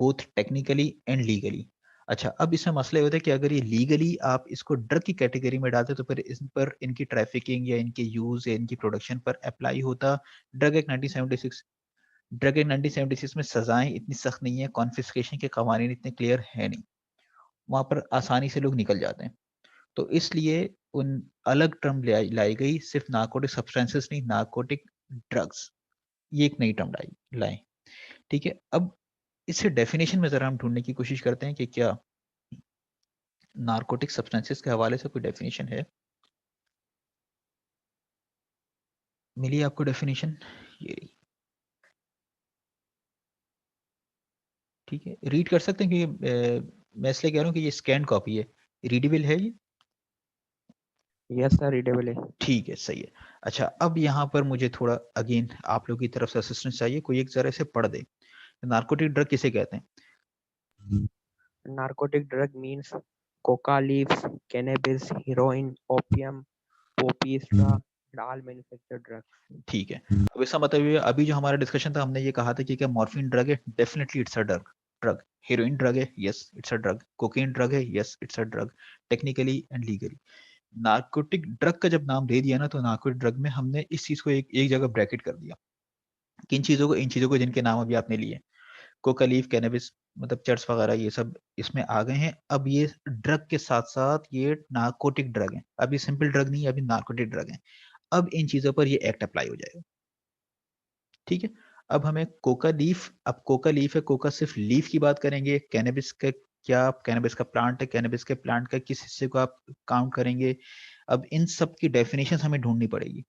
both technically and legally. अच्छा, अब इसमें मसला ये होता है कि अगर ये लीगली आप इसको ड्रग की कैटेगरी में डालते तो फिर इस पर इनकी ट्रैफिकिंग या इनके यूज या इनकी प्रोडक्शन पर अप्लाई होता ड्रग एक्ट 1976। ड्रग एक्ट 1976 में सजाएं इतनी सख्त नहीं है, कॉन्फिस्केशन के कवानीन इतने क्लियर है नहीं, वहां पर आसानी से लोग निकल जाते हैं। तो इसलिए उन अलग टर्म लाई गई, सिर्फ नार्कोटिक सब्सटेंसेस नहीं, नार्कोटिक ड्रग्स, ये एक नई टर्म लाए। ठीक है, अब इससे डेफिनेशन में जरा हम ढूंढने की कोशिश करते हैं कि क्या नार्कोटिक सब्सटेंसेस के हवाले से कोई डेफिनेशन है। मिली आपको डेफिनेशन? ये रही। ठीक है, रीड कर सकते हैं कि मैं इसलिए कह रहा हूँ कि ये स्कैन कॉपी है, रीडेबल है ये? यस सर, रीडेबल है। ठीक है, सही है। अच्छा, अब यहाँ पर मुझे थोड़ा अगेन आप लोग की तरफ से असिस्टेंस चाहिए, कोई एक जरा से पढ़ दे, नार्कोटिक ड्रग किसे कहते हैं? Narcotic drug means coca leaves, cannabis, heroin, opium, poppy straw, and all manufactured drugs. ठीक है, अब इसका मतलब ये, अभी जो हमारा डिस्कशन था हमने ये कहा था कि क्या मॉर्फिन ड्रग है? Definitely it's a drug. Drug heroin drug है? Yes it's a drug. Cocaine drug है? Yes it's a drug, technically and legally. Narcotic drug का जब नाम दे दिया ना, तो नार्कोटिक ड्रग में हमने इस चीज को एक जगह ब्रैकेट कर दिया। किन चीजों को? इन चीजों को जिनके नाम अभी आपने लिए, कोका लीफ, कैनबिस, मतलब चर्च वगैरह, ये सब इसमें आ गए हैं। अब ये ड्रग के साथ साथ ये नार्कोटिक ड्रग है, अभी सिंपल ड्रग नहीं, अभी नार्कोटिक ड्रग है। अब इन चीजों पर ये एक्ट अप्लाई हो जाएगा। ठीक है, अब हमें कोका लीफ, अब कोका लीफ है, कोका सिर्फ लीफ की बात करेंगे, कैनबिस का क्या, कैनबिस का प्लांट है, कैनबिस के प्लांट का किस हिस्से को आप काउंट करेंगे? अब इन सब की डेफिनेशन हमें ढूंढनी पड़ेगी।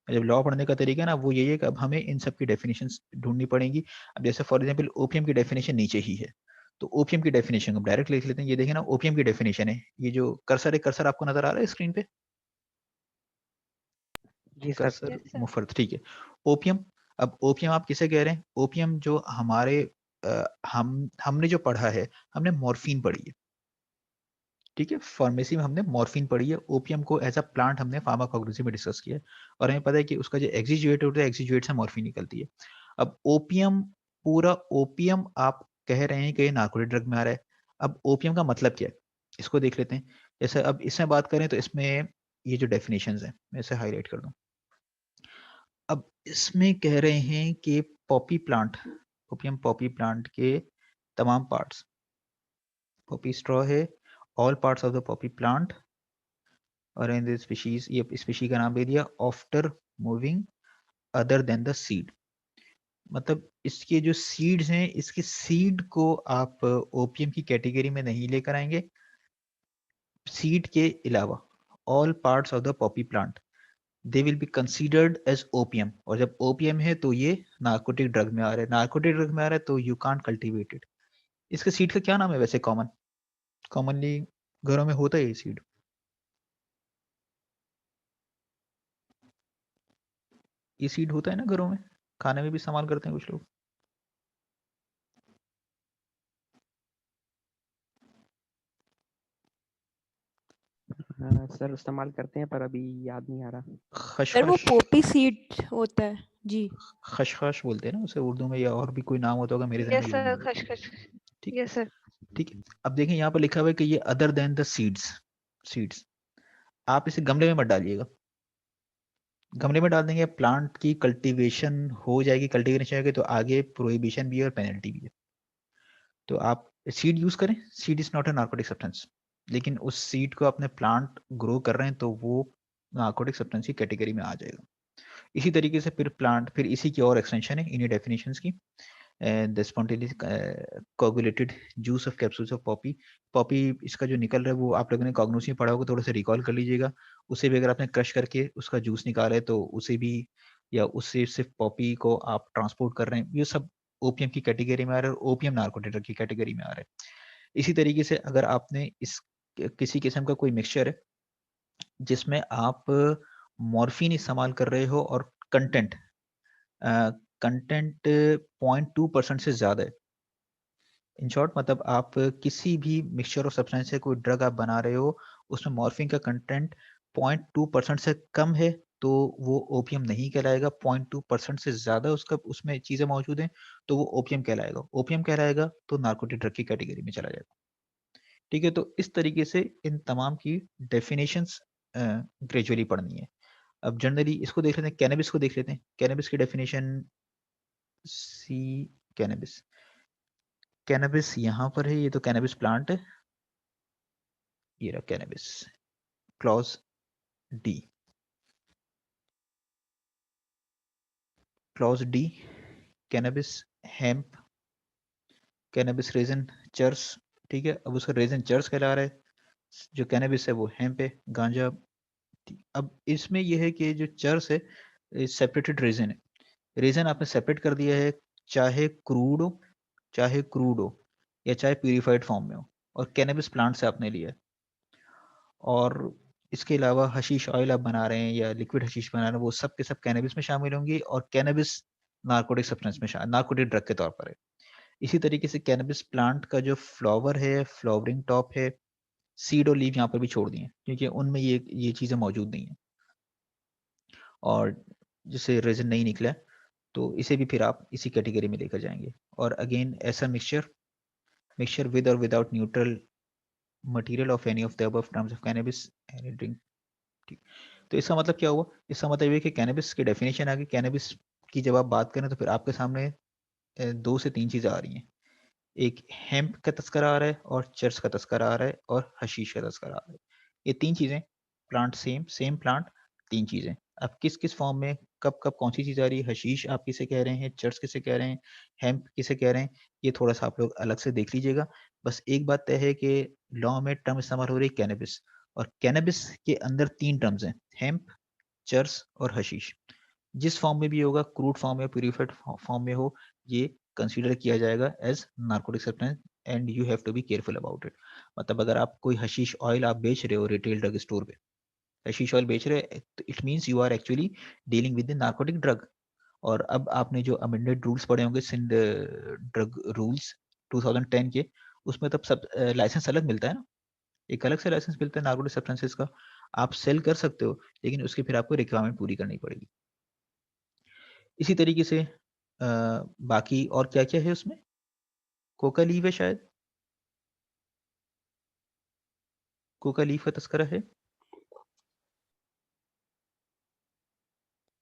जब लॉ पढ़ने का तरीका है ना, वो यही है कि अब हमें इन सब की डेफिनेशन ढूंढनी पड़ेगी। अब जैसे फॉर एग्जाम्पल ओपीएम की डेफिनेशन नीचे ही है, तो ओपीएम की डेफिनेशन हम डायरेक्ट लिख लेते हैं। ये देखें ना, ओपीएम की डेफिनेशन है, ये जो कर्सर है, कर्सर आपको नजर आ रहा है स्क्रीन पे? जी सर। Cursor Yes, sir. मुफर्त, ठीक है। ओपीएम, अब ओपीएम आप किसे कह रहे हैं? ओपीएम जो हमारे हमने जो पढ़ा है, हमने मॉर्फिन पढ़ी है। ठीक है, फार्मेसी में हमने मॉर्फिन पढ़ी है, ओपीएम को एज अ प्लांट हमने फार्माकोग्नोसी में डिस्कस किया है, और हमें पता है कि उसका जो एक्सिजुएट होता है, एक्सिजुएट से मॉर्फिन निकलती है। अब ओपीएम, पूरा ओपीएम आप कह रहे हैं कि ये नार्कोटिक ड्रग में आ रहा है। अब ओपीएम का मतलब क्या है, इसको देख लेते हैं। जैसे अब इसमें बात करें तो इसमें ये जो डेफिनेशंस हैं, मैं इसे हाईलाइट कर दूं। अब इसमें कह रहे हैं कि Poppy plant, opium Poppy plant के तमाम पार्ट्स, पॉपी स्ट्रॉ है, all parts of the poppy plant और इन दिस स्पीशीज, ये स्पीशी का नाम दे दिया, after moving other than the seed. मतलब इसके जो सीड्स हैं, इसके सीड को आप ओपियम की कैटेगरी में नहीं लेकर आएंगे। सीड के अलावा all parts of the poppy plant they will be considered as opium, और जब ओपीएम है तो ये नार्कोटिक ड्रग में आ रहा है। नार्कोटिक ड्रग में आ रहा है तो यू कांट कल्टिवेट इट। इसके सीड का क्या नाम है वैसे? कॉमनली घरों में होता है ये सीड, ये सीड होता है ना घरों में, खाने में भी इस्तेमाल करते हैं कुछ लोग। सर इस्तेमाल करते हैं पर अभी याद नहीं आ रहा। सर वो खशखश, पोपी सीड होता है जी। खशखश बोलते हैं ना उसे उर्दू में, या और भी कोई नाम होता होगा, मेरे जहन में यस यही सर, नाम है। खसखस। ठीक, यस सर। ठीक है। अब देखें यहाँ पर लिखा हुआ है कि ये other than the seeds, seeds आप इसे गमले में मत डालिएगा। गमले में डाल देंगे, प्लांट की कल्टीवेशन हो जाएगी, कल्टीवेशन होगी तो आगे प्रोहिबिशन भी है और पेनल्टी भी है। तो आप सीड यूज करें, seed is not a narcotic substance, लेकिन उस सीड को अपने प्लांट ग्रो कर रहे हैं तो वो नार्कोटिक सब्सटेंस की कैटेगरी में आ जाएगा। इसी तरीके से फिर प्लांट, फिर इसी की और एक्सटेंशन है इन्हीं डेफिनेशंस की, the spontaneous coagulated juice of capsules of Poppy. Poppy इसका जो निकल रहा है वो आप लोगों ने कॉग्नोसी में पढ़ा होगा, थोड़ा सा रिकॉल कर लीजिएगा। उसे भी अगर आपने क्रश करके उसका जूस निकाला है तो उसे भी, या उससे सिर्फ पॉपी को आप ट्रांसपोर्ट कर रहे हैं, ये सब ओपीएम की कैटेगरी में आ रहा है और ओपीएम नार्कोटिक ड्रग की कैटेगरी में आ रहा है। इसी तरीके से अगर आपने इस किसी किस्म का कोई मिक्सचर है जिसमें आप मॉर्फिन इस्तेमाल कर रहे हो और कंटेंट 0.2% से ज़्यादा है, इन शॉर्ट मतलब आप किसी भी मिक्सचर ऑफ सब्सटेंस से कोई ड्रग आप बना रहे हो, उसमें मॉर्फिन का कंटेंट 0.2% से कम है तो वो ओपीएम नहीं कहलाएगा। 0.2% से ज़्यादा उसका उसमें चीज़ें मौजूद हैं तो वो ओपीएम कहलाएगा। ओपीएम कहलाएगा तो नार्कोटिक ड्रग की कैटेगरी में चला जाएगा। ठीक है, तो इस तरीके से इन तमाम की डेफिनेशंस ग्रेजुअली पढ़नी है। अब जनरली इसको देख लेते हैं, कैनबिस को देख लेते हैं। कैनबिस की डेफिनेशन सी, कैनबिस, कैनबिस यहाँ पर है, ये तो कैनबिस प्लांट है, ये रहा cannabis. Clause D, clause D, cannabis hemp, cannabis resin charas. ठीक है, अब उसका रेजन चर्स कहला रहा है, जो कैनबिस है वो हेम्प है, गांजा। अब इसमें यह है कि जो चर्स है सेपरेटेड रेजन है, रेजन आपने सेपरेट कर दिया है, चाहे क्रूड हो, चाहे क्रूड हो या चाहे प्यूरिफाइड फॉर्म में हो, और कैनबिस प्लांट से आपने लिया है। और इसके अलावा हशीश ऑयल आप बना रहे हैं या लिक्विड हशीश बना रहे हैं, वो सब के सब कैनबिस में शामिल होंगी, और कैनबिस नार्कोटिक सब्सटेंस में नार्कोटिक ड्रग के तौर पर है। इसी तरीके से कैनबिस प्लांट का जो फ्लावर है, फ्लावरिंग टॉप है, सीड और लीव यहाँ पर भी छोड़ दिए क्योंकि उनमें ये चीज़ें मौजूद नहीं है, और जिससे रेजन नहीं निकला है, तो इसे भी फिर आप इसी कैटेगरी में लेकर जाएंगे। और अगेन ऐसा मिक्सचर विद और without neutral material of any of the above terms of cannabis any drink. ठीक, तो इसका मतलब क्या हुआ? इसका मतलब ये कि कैनबिस की डेफिनेशन आ गई। कैनबिस की जब आप बात करें तो फिर आपके सामने 2 से 3 चीज़ें आ रही हैं। एक हेम्प का तस्करा आ रहा है, और चर्च का तस्करा आ रहा है, और हशीश का तस्करा आ रहा है। ये 3 चीज़ें, प्लांट सेम प्लांट, 3 चीज़ें। अब किस किस फॉर्म में कब कब कौन सी चीज़ आ रही है, हशीश आप किसे कह रहे हैं, चर्च किसे कह रहे हैं, हेम्प किसे कह रहे हैं, ये थोड़ा सा आप लोग अलग से देख लीजिएगा। बस एक बात तय है कि लॉ में टर्म इस्तेमाल हो रही है कैनबिस, और कैनबिस के अंदर 3 टर्म्स हैं, हेम्प, चर्च और हशीश। जिस फॉर्म में भी होगा, क्रूड फॉर्म में, प्यूरिफाइड फॉर्म में हो, ये कंसीडर किया जाएगा as narcotic substance, and you have to be careful about it. मतलब अगर आप कोई हशीश ऑयल आप बेच रहे हो रिटेल ड्रग स्टोर पे, हशीश ऑयल बेच रहे हो, it means you are actually dealing with the narcotic drug. और अब आपने जो अमेंडेड रूल्स पढ़े होंगे, सिंध ड्रग रूल्स 2010 के, उसमें तब सब लाइसेंस अलग मिलता है ना, एक अलग से लाइसेंस मिलता है नार्कोटिक सब्सटेंसेस का। आप सेल कर सकते हो, लेकिन उसकी फिर आपको रिक्वायरमेंट पूरी करनी पड़ेगी। इसी तरीके से बाकी और क्या क्या है उसमें, कोका लीव है शायद, कोका लीव का तस्करा है,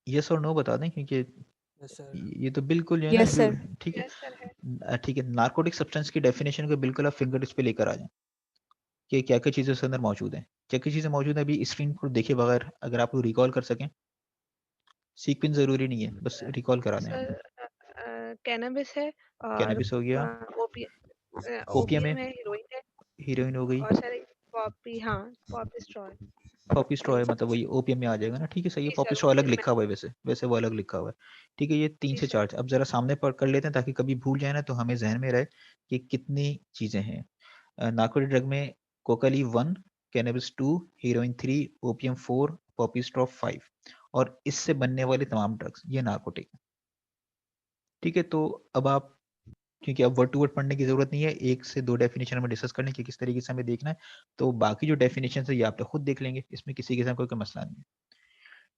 यस और नो बता दें क्योंकि ये तो बिल्कुल जो है ना, यस सर। ठीक है, ठीक है। नार्कोटिक सब्सटेंस की डेफिनेशन को बिल्कुल आप फिंगर टिप्स पे लेकर आ जाएं कि क्या क्या चीज़ें उसके अंदर मौजूद हैं, क्या क्या चीज़ें मौजूद हैं। अभी स्क्रीन पर देखे बगैर अगर आप लोग रिकॉल कर सकें, सीक्वेंस ज़रूरी नहीं है, बस रिकॉल करा दें आप। सर कैनबिस है, और कैनबिस हो गया, ओपियम है, ओपीएम है, हीरोइन है, हीरोइन हो गई, और सर एक पॉपी, हाँ पॉपी स्ट्रॉ है। पॉपी स्ट्रॉ है, मतलब वही ओपीएम में आ जाएगा ना। ठीक है, सही है, जी पॉपी सर, स्ट्रॉ अलग ओपीएम में। लिखा हुआ है, वैसे वो अलग लिखा हुआ है। ठीक है, ये 3 जी से सर। 4 अब जरा सामने पर कर लेते हैं ताकि कभी भूल जाए ना तो हमें जहन में रहे कि कितनी चीजें हैं। नार्कोटिक ड्रग में Coca leave 1, cannabis 2, heroine 3, opium 4, Poppy straw 5, और इससे बनने वाले तमाम ड्रग्स ये नार्कोटिक है। ठीक है, तो अब आप, क्योंकि अब वर्ड टू वर्ड पढ़ने की जरूरत नहीं है, 1 से 2 डेफिनेशन हमें डिस्कस करने की किस तरीके से हमें देखना है, तो बाकी जो डेफिनेशन है ये आप लोग खुद देख लेंगे, इसमें किसी किस्म का कोई मसला नहीं है।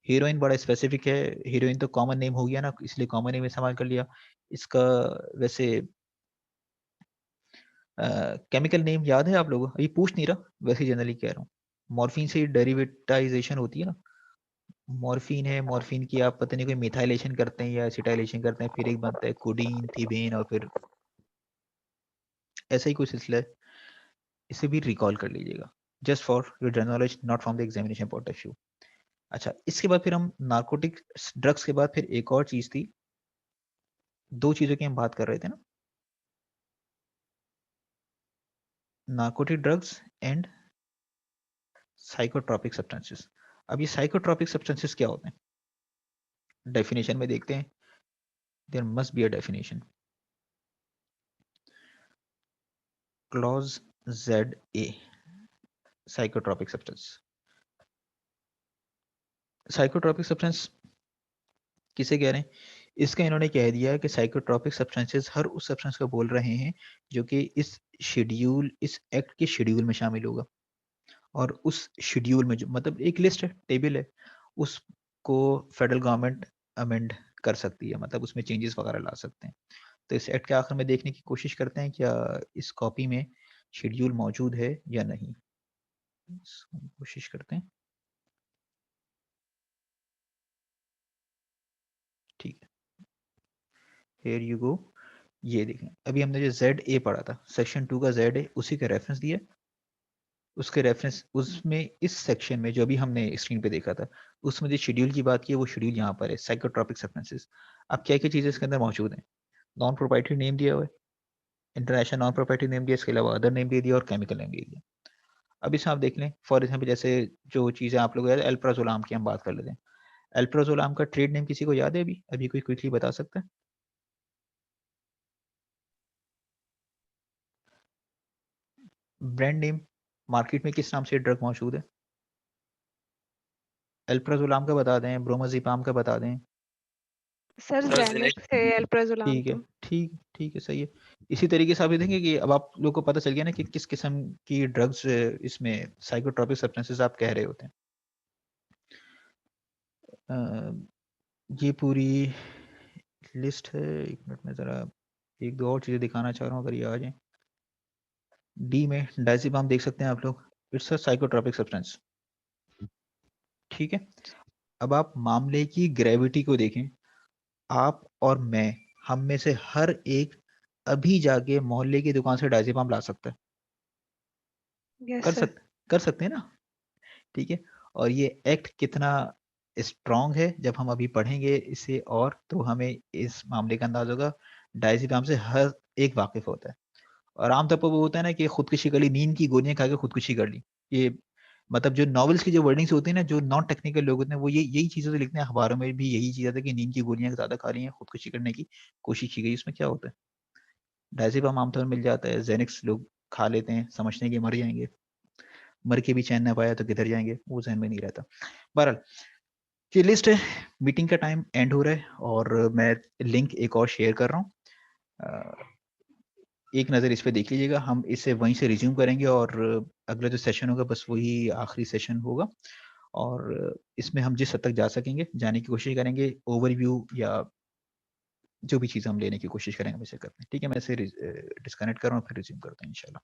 हीरोइन बड़ा स्पेसिफिक है, हीरोइन तो कॉमन नेम हो गया ना, इसलिए कॉमन नेम इस्तेमाल कर लिया। इसका वैसे केमिकल नेम याद है आप लोगों को? ये पूछ नहीं रहा, वैसे जनरली कह रहा हूँ। मॉर्फिन से डेरिवेटाइजेशन होती है ना, मॉर्फिन है, मॉर्फिन की आप पता नहीं कोई मिथाइलेशन करते हैं या एसिटाइलेशन करते हैं, फिर एक बनता है कोडीन, थीबेन, और फिर ऐसा ही कोई सिलसिला है। इसे भी रिकॉल कर लीजिएगा, just for your general knowledge, not from the examination point of view. अच्छा, इसके बाद फिर हम नार्कोटिक ड्रग्स के बाद फिर एक और चीज थी दो चीजों की हम बात कर रहे थे ना, narcotic drugs and psychotropic substances. अब ये साइकोट्रॉपिक सब्सटेंसेस क्या होते हैं, डेफिनेशन में देखते हैं। There must be a definition. Clause ZA, psychotropic substance. Psychotropic substance किसे कह रहे हैं, इसका इन्होंने कह दिया है कि साइकोट्रॉपिक सब्सटेंसेस हर उस सब्सटेंस को बोल रहे हैं जो कि इस शेड्यूल, इस एक्ट के शेड्यूल में शामिल होगा, और उस शेड्यूल में जो मतलब एक लिस्ट है, टेबल है, उसको फेडरल गवर्नमेंट अमेंड कर सकती है, मतलब उसमें चेंजेस वगैरह ला सकते हैं। तो इस एक्ट के आखिर में देखने की कोशिश करते हैं क्या इस कॉपी में शेड्यूल मौजूद है या नहीं, कोशिश करते हैं। ठीक है, हियर यू गो। ये देखें, अभी हमने जो ZA पढ़ा था, सेक्शन 2 का ZA, उसी का रेफरेंस दिया, उसके रेफरेंस उसमें इस सेक्शन में जो अभी हमने स्क्रीन पे देखा था, उसमें जो शेड्यूल की बात की है वो शेड्यूल यहाँ पर है, साइकोट्रॉपिक सब्सटेंसेस। अब क्या क्या चीज़ें इसके अंदर मौजूद हैं, नॉन प्रोप्राइटरी नेम दिया हुआ है, इंटरनेशनल नॉन प्रोप्राइटरी नेम दिया, इसके अलावा अदर नेम दे दिया और केमिकल नेम दे दिया। अब इसमें आप देख लें, फॉर एग्जाम्पल जैसे जो चीज़ें आप लोग एल्प्राजोलाम की हम बात कर लेते हैं। एल्प्राजोलाम का ट्रेड नेम किसी को याद है अभी अभी कोई क्विकली बता सकता है? ब्रांड नेम मार्केट में किस नाम से ड्रग मौजूद है? एल्प्राजोलाम का बता दें, ब्रोमाज़ेपाम का बता दें। सर जेनेक्स है एल्प्राजोलाम ठीक है, तो। ठीक है, सही है। इसी तरीके से आप ये देखेंगे कि अब आप लोगों को पता चल गया ना कि किस किस्म की ड्रग्स इसमें साइकोट्रॉपिक सब्सटेंसेस आप कह रहे होते हैं। ये पूरी लिस्ट है, एक मिनट में ज़रा एक दो और चीज़ें दिखाना चाह रहा हूँ अगर ये आ जाए। डी में डायज़ेपाम देख सकते हैं आप लोग, इट्स अ साइकोट्रॉपिक सब्सटेंस। ठीक है, अब आप मामले की ग्रेविटी को देखें, आप और मैं, हम में से हर एक अभी जाके मोहल्ले की दुकान से डायज़ेपाम ला सकता है, यस कर सर। सकते कर सकते हैं ना। ठीक है, और ये एक्ट कितना स्ट्रॉन्ग है जब हम अभी पढ़ेंगे इसे, और तो हमें इस मामले का अंदाजा होगा। डायज़ेपाम से हर एक वाकिफ होता है, और आमतौर पर वो होता है ना कि खुदकुशी कर ली, नींद की गोलियां खा के खुदकुशी कर ली। ये मतलब जो नॉवेल्स की जो वर्डिंग्स होती है ना, जो नॉन टेक्निकल लोग होते हैं वो यही चीज़ें तो लिखते हैं, अखबारों में भी यही चीज़ आता है कि नींद की गोलियां ज़्यादा खा रही हैं, खुदकुशी करने की कोशिश की गई। इसमें क्या होता है, डायज़ेपाम आमतौर पर मिल जाता है, जेनिक्स लोग खा लेते हैं समझते हैं कि मर जाएंगे, मर के भी चैन ना पाया तो किधर जाएंगे, वो जहन में नहीं रहता। बहरहाल ये लिस्ट है, मीटिंग का टाइम एंड हो रहा है और मैं लिंक एक और शेयर कर रहा हूँ, एक नज़र इस पे देख लीजिएगा। हम इसे वहीं से रिज्यूम करेंगे और अगला जो सेशन होगा बस वही आखिरी सेशन होगा, और इसमें हम जिस हद तक जा सकेंगे जाने की कोशिश करेंगे, ओवरव्यू या जो भी चीज़ हम लेने की कोशिश करेंगे वैसे करते हैं। ठीक है, मैं इसे डिस्कनेक्ट कर रहा हूँ, फिर रिज्यूम करते हैं इंशाल्लाह।